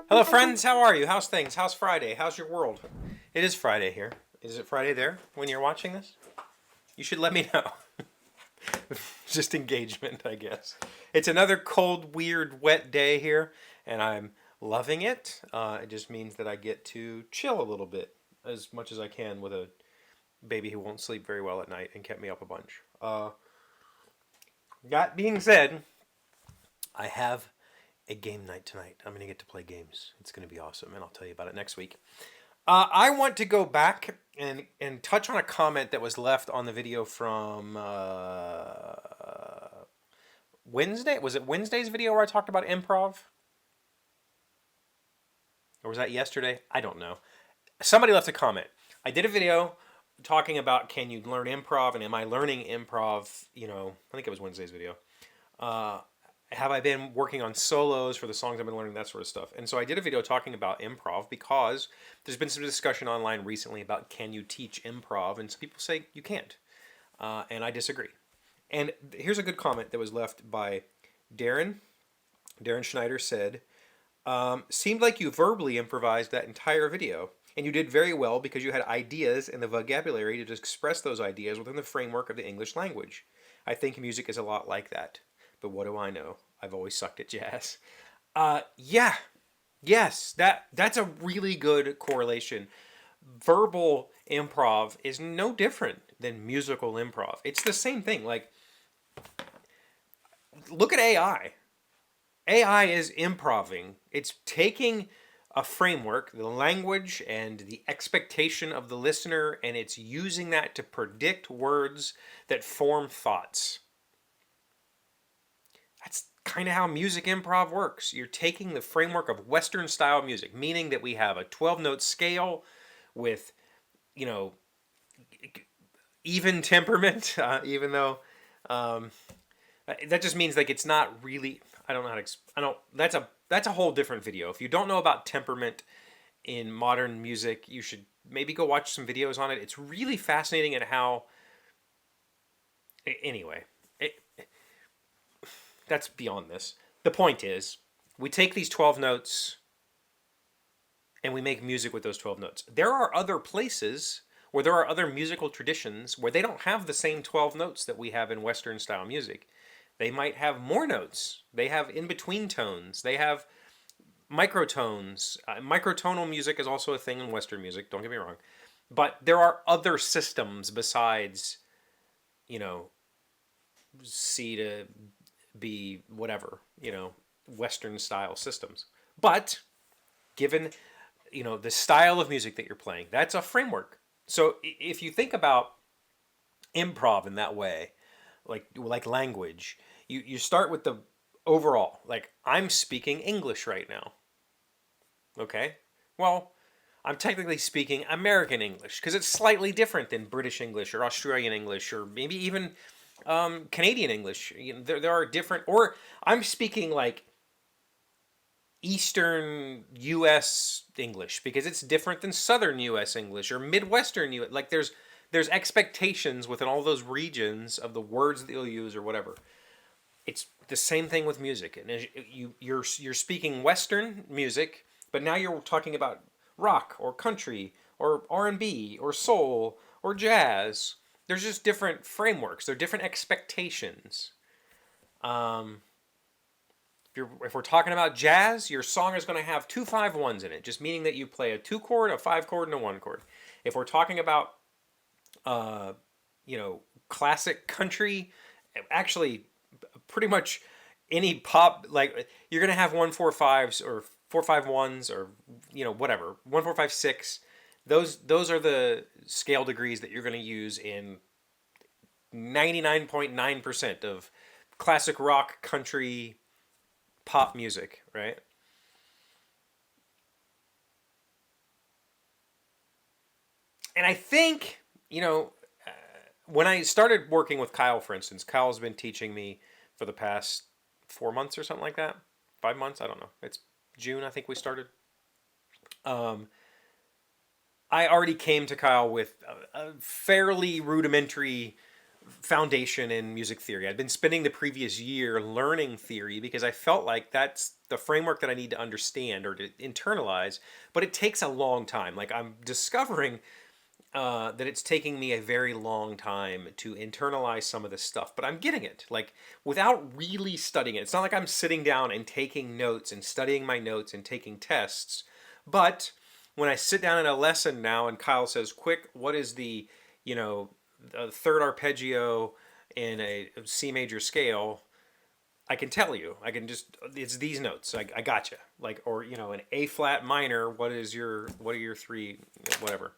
Hello, friends. How are you? How's things? How's Friday? How's your world? It is Friday here. Is it Friday there when you're watching this? You should let me know. Just engagement, I guess. It's another cold, weird, wet day here, and I'm loving it. It just means that I get to chill a little bit as much as I can with a baby who won't sleep very well at night and kept me up a bunch. That being said, I have a game night tonight. I'm going to get to play games. It's going to be awesome, and I'll tell you about it next week. I want to go back and touch on a comment that was left on the video from Wednesday. Was it Wednesday's video where I talked about improv? Or was that yesterday? I don't know. Somebody left a comment. I did a video talking about can you learn improv and am I learning improv? I think it was Wednesday's video. Have I been working on solos for the songs I've been learning, that sort of stuff. And so I did a video talking about improv because there's been some discussion online recently about can you teach improv, and some people say you can't. And I disagree. And here's a good comment that was left by Darin. Darin Schneider said, seemed like you verbally improvised that entire video, and you did very well because you had ideas and the vocabulary to express those ideas within the framework of the English language. I think music is a lot like that. But what do I know? I've always sucked at jazz. Yes, that's a really good correlation. Verbal improv is no different than musical improv. It's the same thing. Like, look at AI. AI is improving. It's taking a framework, the language and the expectation of the listener, and it's using that to predict words that form thoughts. That's kind of how music improv works. You're taking the framework of Western style music, meaning that we have a 12-note scale with, even temperament, even though that just means like it's not really. I don't know how to. I don't. That's a whole different video. If you don't know about temperament in modern music, you should maybe go watch some videos on it. It's really fascinating at how. Anyway. That's beyond this. The point is, we take these 12 notes and we make music with those 12 notes. There are other places where there are other musical traditions where they don't have the same 12 notes that we have in Western style music. They might have more notes. They have in-between tones. They have microtones. Microtonal music is also a thing in Western music, don't get me wrong. But there are other systems besides, C to be whatever, Western style systems. But given, the style of music that you're playing, that's a framework. So if you think about improv in that way, like language, you start with the overall, like I'm speaking English right now. Okay? Well, I'm technically speaking American English because it's slightly different than British English or Australian English or maybe even Canadian English. There are different, or I'm speaking like Eastern U.S. English because it's different than Southern U.S. English or Midwestern U.S. Like there's expectations within all those regions of the words that you'll use or whatever. It's the same thing with music, and as you're speaking Western music, but now you're talking about rock or country or R&B or soul or jazz. There's just different frameworks. There are different expectations. If we're talking about jazz, your song is going to have 2 5-1s in it, just meaning that you play a 2 chord, a 5 chord, and a 1 chord. If we're talking about, classic country, actually, pretty much any pop, like you're going to have 1 4 5s or 4 5-1s or whatever 1 4 5 6. Those are the scale degrees that you're going to use in 99.9% of classic rock, country, pop music, right? And I think, when I started working with Kyle, for instance, Kyle's been teaching me for the past 4 months or something like that. 5 months? I don't know. It's June, I think we started. I already came to Kyle with a fairly rudimentary foundation in music theory. I'd been spending the previous year learning theory because I felt like that's the framework that I need to understand or to internalize, but it takes a long time. Like I'm discovering that it's taking me a very long time to internalize some of this stuff, but I'm getting it. Like without really studying it. It's not like I'm sitting down and taking notes and studying my notes and taking tests. But when I sit down in a lesson now and Kyle says, "Quick, what is the, the third arpeggio in a C major scale?" I can tell you. I can just it's these notes. I got you. Like or an A flat minor. What are your three whatever.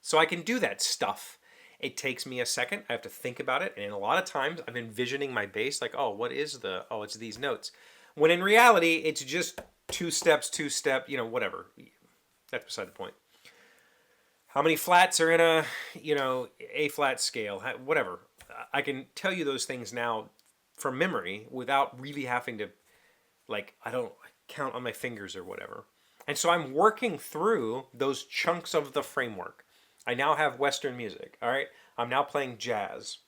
So I can do that stuff. It takes me a second. I have to think about it. And a lot of times I'm envisioning my bass like, oh, it's these notes. When in reality, it's just two step, whatever. That's beside the point. How many flats are in a, A flat scale, whatever. I can tell you those things now from memory without really having to, I don't count on my fingers or whatever. And so I'm working through those chunks of the framework. I now have Western music, all right? I'm now playing jazz,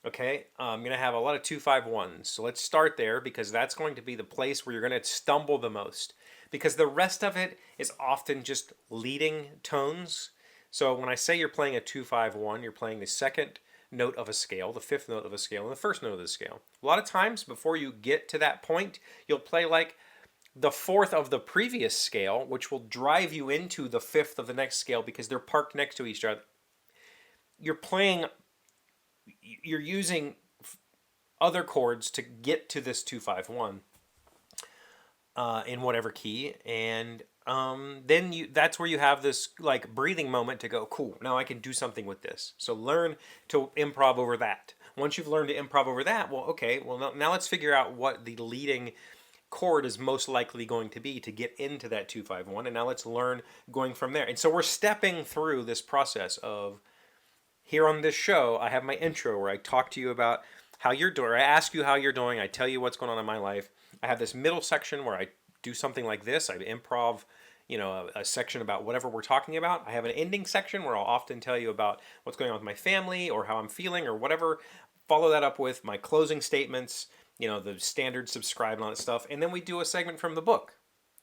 okay? I'm going to have a lot of 2-5-1s. So let's start there because that's going to be the place where you're going to stumble the most because the rest of it is often just leading tones. So when I say you're playing a 2-5-1, you're playing the second note of a scale, the fifth note of a scale, and the first note of the scale. A lot of times before you get to that point, you'll play like the fourth of the previous scale, which will drive you into the fifth of the next scale because they're parked next to each other. You're using other chords to get to this 2-5-1 in whatever key, and then that's where you have this like breathing moment to go, cool, now I can do something with this. So learn to improv over that. Once you've learned to improv over that, now let's figure out what the leading chord is most likely going to be to get into that 2-5-1, and now let's learn going from there. And so we're stepping through this process of here on this show. I have my intro where I talk to you about how you're doing. I ask you how you're doing. I tell you what's going on in my life. I have this middle section where I do something like this. I improv, a section about whatever we're talking about. I have an ending section where I'll often tell you about what's going on with my family or how I'm feeling or whatever. Follow that up with my closing statements, the standard subscribe and all that stuff. And then we do a segment from the book.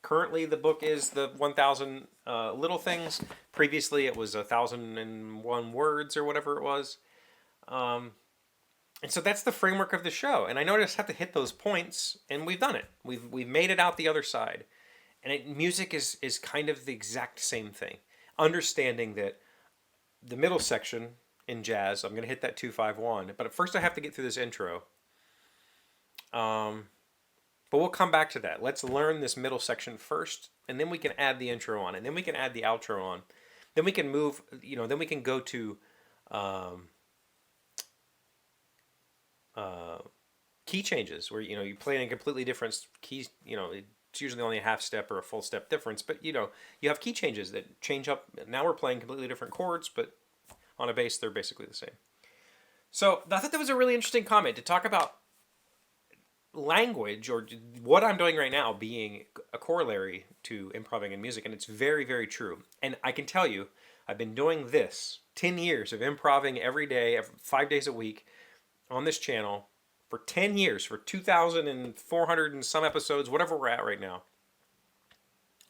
Currently, the book is the 1,000 Little Things. Previously, it was 1,001 words or whatever it was. And so that's the framework of the show. And I know I just have to hit those points, and we've done it. We've made it out the other side. And music is kind of the exact same thing. Understanding that the middle section in jazz, I'm going to hit that 2-5-1. But at first, I have to get through this intro. But we'll come back to that. Let's learn this middle section first, and then we can add the intro on, and then we can add the outro on. Then we can move, then we can go to key changes where, you play in a completely different keys. It's usually only a half step or a full step difference, but, you have key changes that change up. Now we're playing completely different chords, but on a bass, they're basically the same. So I thought that was a really interesting comment to talk about language or what I'm doing right now being a corollary to improving in music, and it's very, very true. And I can tell you, I've been doing this 10 years of improving every day, 5 days a week on this channel for 10 years, for 2,400 and some episodes, whatever we're at right now.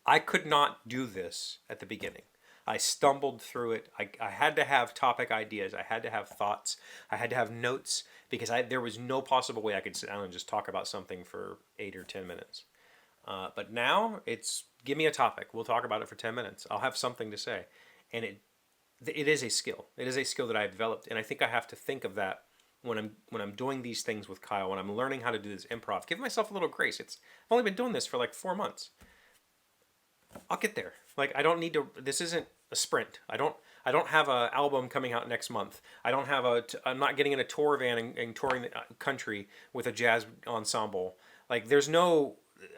I could not do this at the beginning. I stumbled through it. I had to have topic ideas. I had to have thoughts. I had to have notes because there was no possible way I could sit down and just talk about something for 8 or 10 minutes. But now it's give me a topic. We'll talk about it for 10 minutes. I'll have something to say. And it is a skill. It is a skill that I've developed. And I think I have to think of that when I'm doing these things with Kyle, when I'm learning how to do this improv. Give myself a little grace. I've only been doing this for like 4 months. I'll get there. I don't need to. This isn't a sprint. I don't have an album coming out next month. I'm not getting in a tour van and touring the country with a jazz ensemble. There's no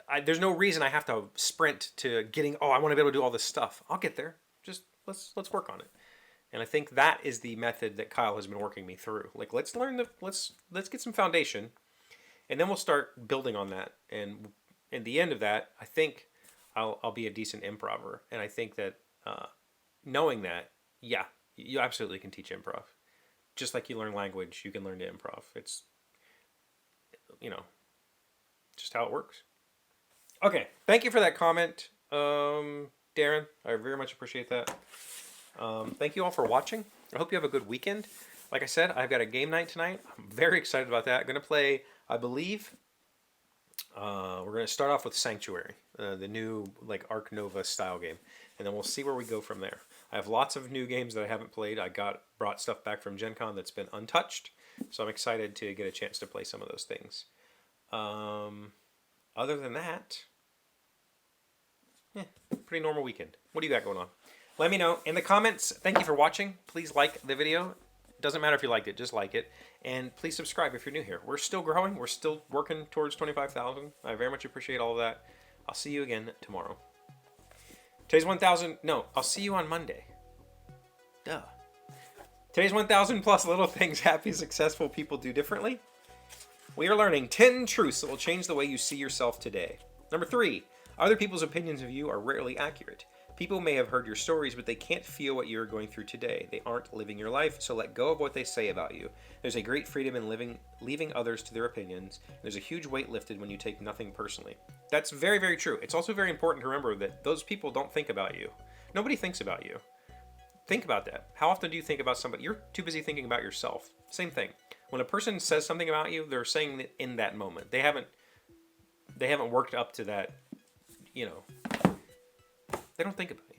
reason I have to sprint to getting. Oh, I want to be able to do all this stuff. I'll get there. Just let's work on it. And I think that is the method that Kyle has been working me through. Let's learn let's get some foundation, and then we'll start building on that. And in the end of that, I think I'll be a decent improver. And I think that knowing that, yeah, you absolutely can teach improv. just like you learn language, you can learn to improv. It's, you know, just how it works. Okay, thank you for that comment, Darin. I very much appreciate that. Thank you all for watching. I hope you have a good weekend. Like I said, I've got a game night tonight. I'm very excited about that. I'm going to play, I believe, we're going to start off with Sanctuary, the new like Arc Nova style game, and then we'll see where we go from there. I have lots of new games that I haven't played. I brought stuff back from Gen Con that's been untouched, so I'm excited to get a chance to play some of those things. Other than that, pretty normal weekend. What do you got going on? Let me know in the comments. Thank you for watching. Please like the video. Doesn't matter if you liked it, just like it. And please subscribe if you're new here. We're still growing. We're still working towards 25,000. I very much appreciate all of that. I'll see you again tomorrow. Today's 1,000. No, I'll see you on Monday. Duh. Today's 1,000 plus little things happy, successful people do differently. We are learning 10 truths that will change the way you see yourself today. Number 3, other people's opinions of you are rarely accurate. People may have heard your stories, but they can't feel what you're going through today. They aren't living your life, so let go of what they say about you. There's a great freedom in leaving others to their opinions. There's a huge weight lifted when you take nothing personally. That's very, very true. It's also very important to remember that those people don't think about you. Nobody thinks about you. Think about that. How often do you think about somebody? You're too busy thinking about yourself. Same thing. When a person says something about you, they're saying it in that moment. They haven't worked up to that, you know. They don't think about it.